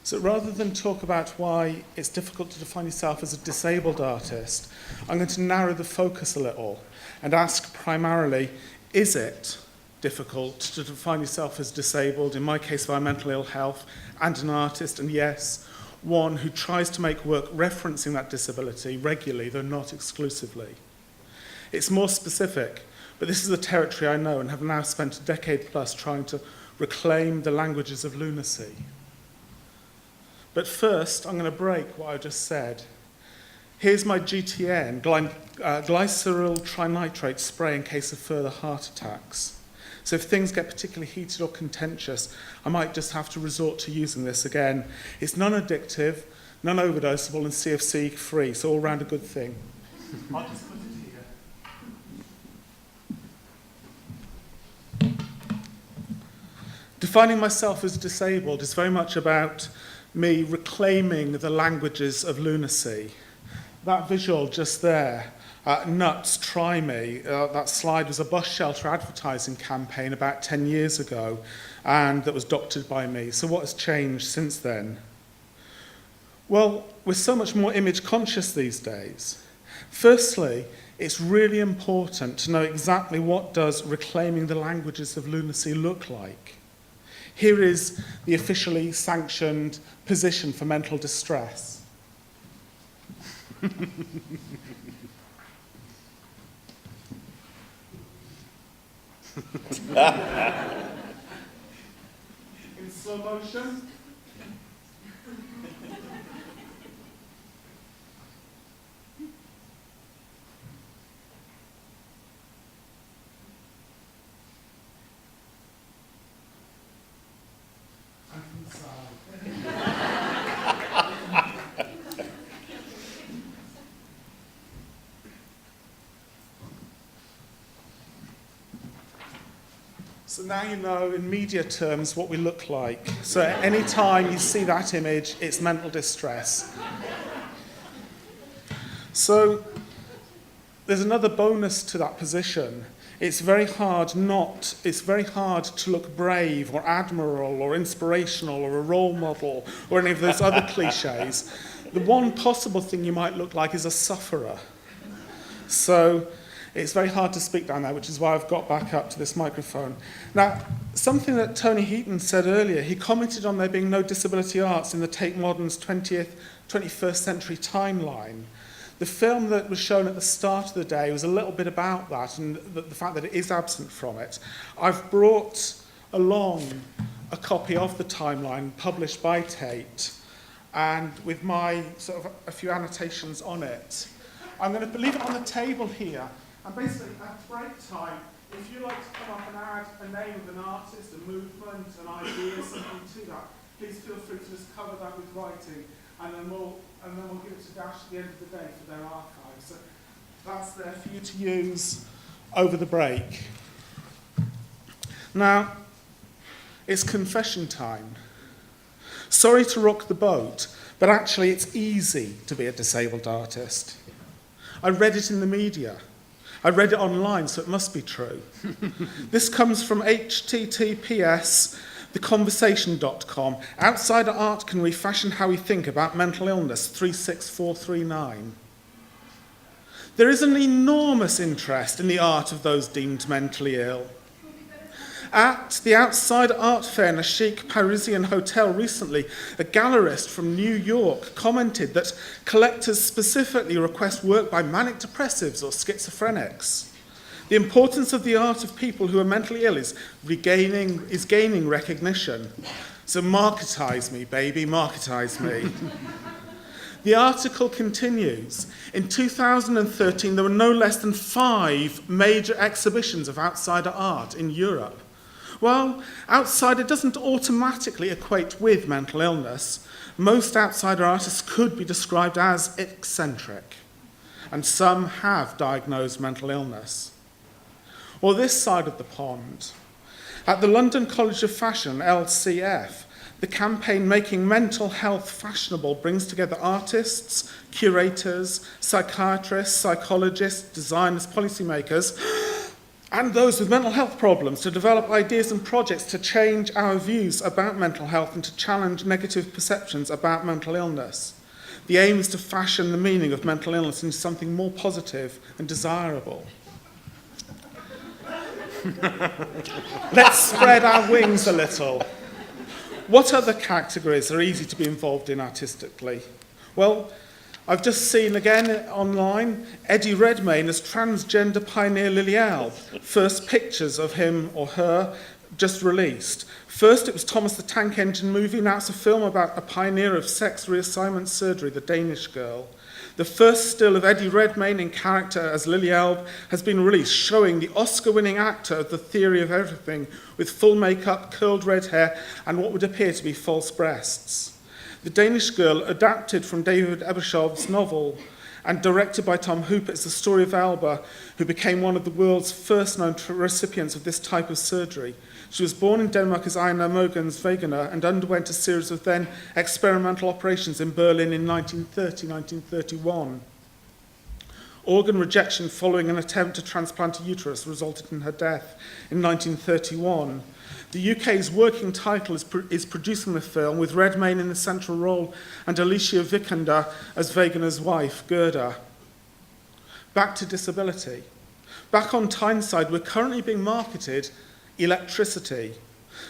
So rather than talk about why it's difficult to define yourself as a disabled artist, I'm going to narrow the focus a little and ask primarily, is it difficult to define yourself as disabled, in my case by mental ill health, and an artist, and yes, one who tries to make work referencing that disability regularly, though not exclusively. It's more specific, but this is a territory I know and have now spent a decade plus trying to reclaim the languages of lunacy. But first, I'm going to break what I just said. Here's my GTN, glyceryl trinitrate spray in case of further heart attacks. So if things get particularly heated or contentious, I might just have to resort to using this again. It's non-addictive, non-overdosable, and CFC-free, so all round a good thing. I'll just put it here. Defining myself as disabled is very much about me reclaiming the languages of lunacy. That visual just there, Nuts, Try Me, that slide was a bus shelter advertising campaign about 10 years ago, and that was doctored by me. So what has changed since then? Well, we're so much more image conscious these days. Firstly, it's really important to know exactly what does reclaiming the languages of lunacy look like. Here is the officially sanctioned position for mental distress. In slow motion. So now you know in media terms what we look like. So any time you see that image, it's mental distress. So there's another bonus to that position. It's very hard to look brave or admirable or inspirational or a role model or any of those other cliches. The one possible thing you might look like is a sufferer. So it's very hard to speak down there, which is why I've got back up to this microphone. Now, something that Tony Heaton said earlier, he commented on there being no disability arts in the Tate Modern's 21st century timeline. The film that was shown at the start of the day was a little bit about that and the fact that it is absent from it. I've brought along a copy of the timeline published by Tate and with my sort of a few annotations on it. I'm going to leave it on the table here. And basically, at break time, if you like to come up and add a name of an artist, a movement, an idea, something to that, please feel free to just cover that with writing, and then we'll give it to Dash at the end of the day for their archive. So that's there for you to use over the break. Now, it's confession time. Sorry to rock the boat, but actually it's easy to be a disabled artist. I read it in the media. I read it online, so it must be true. This comes from https://theconversation.com. Outsider art can refashion how we think about mental illness, 36439. There is an enormous interest in the art of those deemed mentally ill. At the Outside Art Fair in a chic Parisian hotel recently, a gallerist from New York commented that collectors specifically request work by manic depressives or schizophrenics. The importance of the art of people who are mentally ill is gaining recognition. So marketize me, baby, marketize me. The article continues. In 2013, there were no less than 5 major exhibitions of outsider art in Europe. Well, outsider doesn't automatically equate with mental illness. Most outsider artists could be described as eccentric, and some have diagnosed mental illness. Or this side of the pond. At the London College of Fashion, LCF, the campaign Making Mental Health Fashionable brings together artists, curators, psychiatrists, psychologists, designers, policymakers, and those with mental health problems to develop ideas and projects to change our views about mental health and to challenge negative perceptions about mental illness. The aim is to fashion the meaning of mental illness into something more positive and desirable. Let's spread our wings a little. What other categories are easy to be involved in artistically? Well, I've just seen again online Eddie Redmayne as transgender pioneer Lily Alb. First pictures of him or her just released. First it was Thomas the Tank Engine movie, now it's a film about a pioneer of sex reassignment surgery, the Danish Girl. The first still of Eddie Redmayne in character as Lily Alb has been released, showing the Oscar-winning actor of The Theory of Everything with full makeup, curled red hair, and what would appear to be false breasts. The Danish Girl, adapted from David Ebershov's novel and directed by Tom Hooper, is the story of Alba, who became one of the world's first known recipients of this type of surgery. She was born in Denmark as Ina Mogens Wegener and underwent a series of then experimental operations in Berlin in 1930-1931. Organ rejection following an attempt to transplant a uterus resulted in her death in 1931. The UK's working title is producing the film, with Redmayne in the central role and Alicia Vikander as Wegener's wife, Gerda. Back to disability. Back on Tyneside, we're currently being marketed Electricity,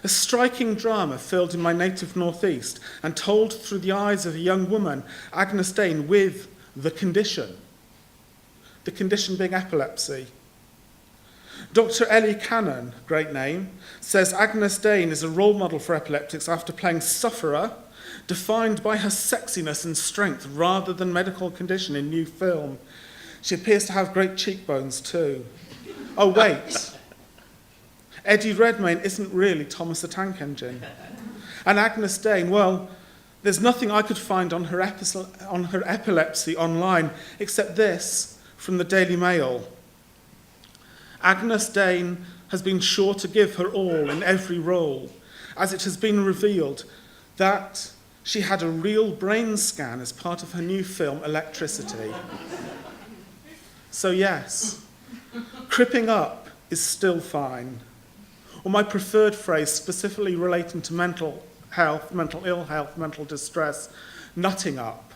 a striking drama filmed in my native northeast and told through the eyes of a young woman, Agnes Dane, with the condition being epilepsy. Dr. Ellie Cannon, great name, says Agnes Dane is a role model for epileptics after playing sufferer, defined by her sexiness and strength rather than medical condition in new film. She appears to have great cheekbones too. Oh wait, Eddie Redmayne isn't really Thomas the Tank Engine. And Agnes Dane, well, there's nothing I could find on her epilepsy online except this from the Daily Mail. Agnes Dane has been sure to give her all in every role, as it has been revealed that she had a real brain scan as part of her new film, Electricity. So yes, cripping up is still fine. Or my preferred phrase, specifically relating to mental health, mental ill health, mental distress, nutting up.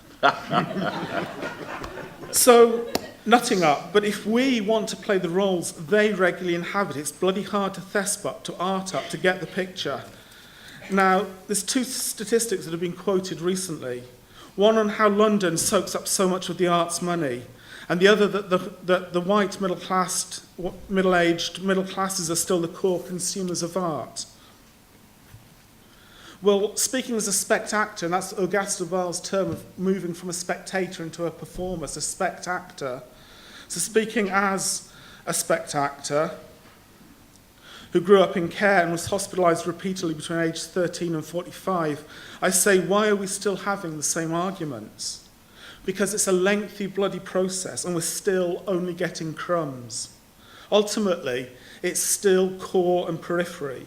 So, nutting up, but if we want to play the roles they regularly inhabit, it's bloody hard to thesp to art up, to get the picture. Now, there's two statistics that have been quoted recently. One on how London soaks up so much of the arts money, and the other that the white middle-aged middle classes are still the core consumers of art. Well, speaking as a spectator, and that's Auguste Debord's term of moving from a spectator into a performer, so spectator. So speaking as a spectator who grew up in care and was hospitalised repeatedly between age 13 and 45, I say, why are we still having the same arguments? Because it's a lengthy, bloody process, and we're still only getting crumbs. Ultimately, it's still core and periphery.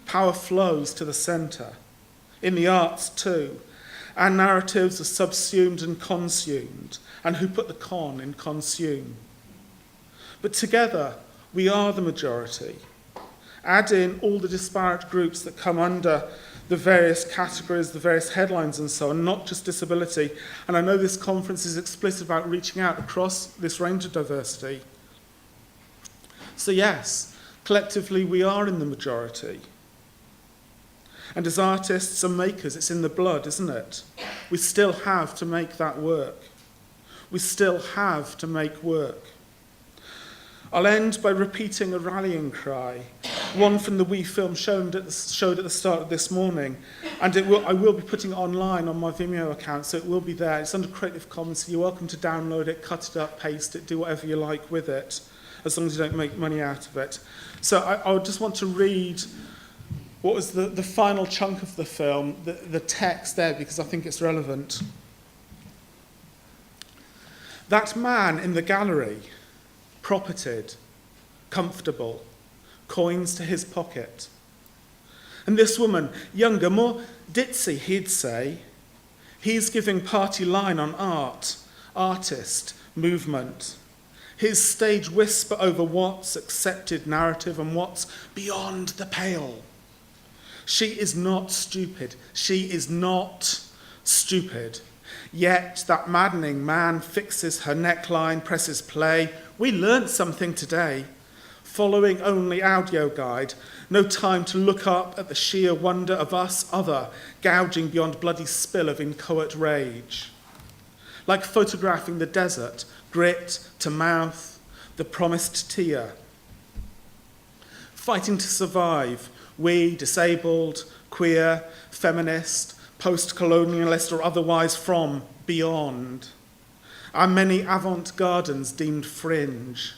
Power flows to the centre. In the arts too. Our narratives are subsumed and consumed, and who put the con in consume. But together, we are the majority. Add in all the disparate groups that come under the various categories, the various headlines and so on, not just disability. And I know this conference is explicit about reaching out across this range of diversity. So yes, collectively we are in the majority. And as artists and makers, it's in the blood, isn't it? We still have to make that work. We still have to make work. I'll end by repeating a rallying cry, one from the wee film showed at the start of this morning, and I will be putting it online on my Vimeo account, so it will be there. It's under Creative Commons, so you're welcome to download it, cut it up, paste it, do whatever you like with it, as long as you don't make money out of it. So I would just want to read what was the final chunk of the film, the text there, because I think it's relevant. That man in the gallery, propertied, comfortable, coins to his pocket. And this woman, younger, more ditzy, he'd say, he's giving party line on art, artist, movement. his stage whisper over what's accepted narrative and what's beyond the pale. She is not stupid. She is not stupid. Yet that maddening man fixes her neckline, presses play. We learnt something today. Following only audio guide, no time to look up at the sheer wonder of us other, gouging beyond bloody spill of inchoate rage. Like photographing the desert, grit to mouth, the promised tear. Fighting to survive, we, disabled, queer, feminist, post-colonialist or otherwise from beyond. Our many avant-gardens deemed fringe.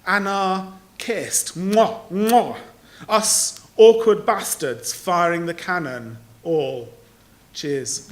Anna kissed, mwah, mwah. Us awkward bastards firing the cannon, all. Cheers.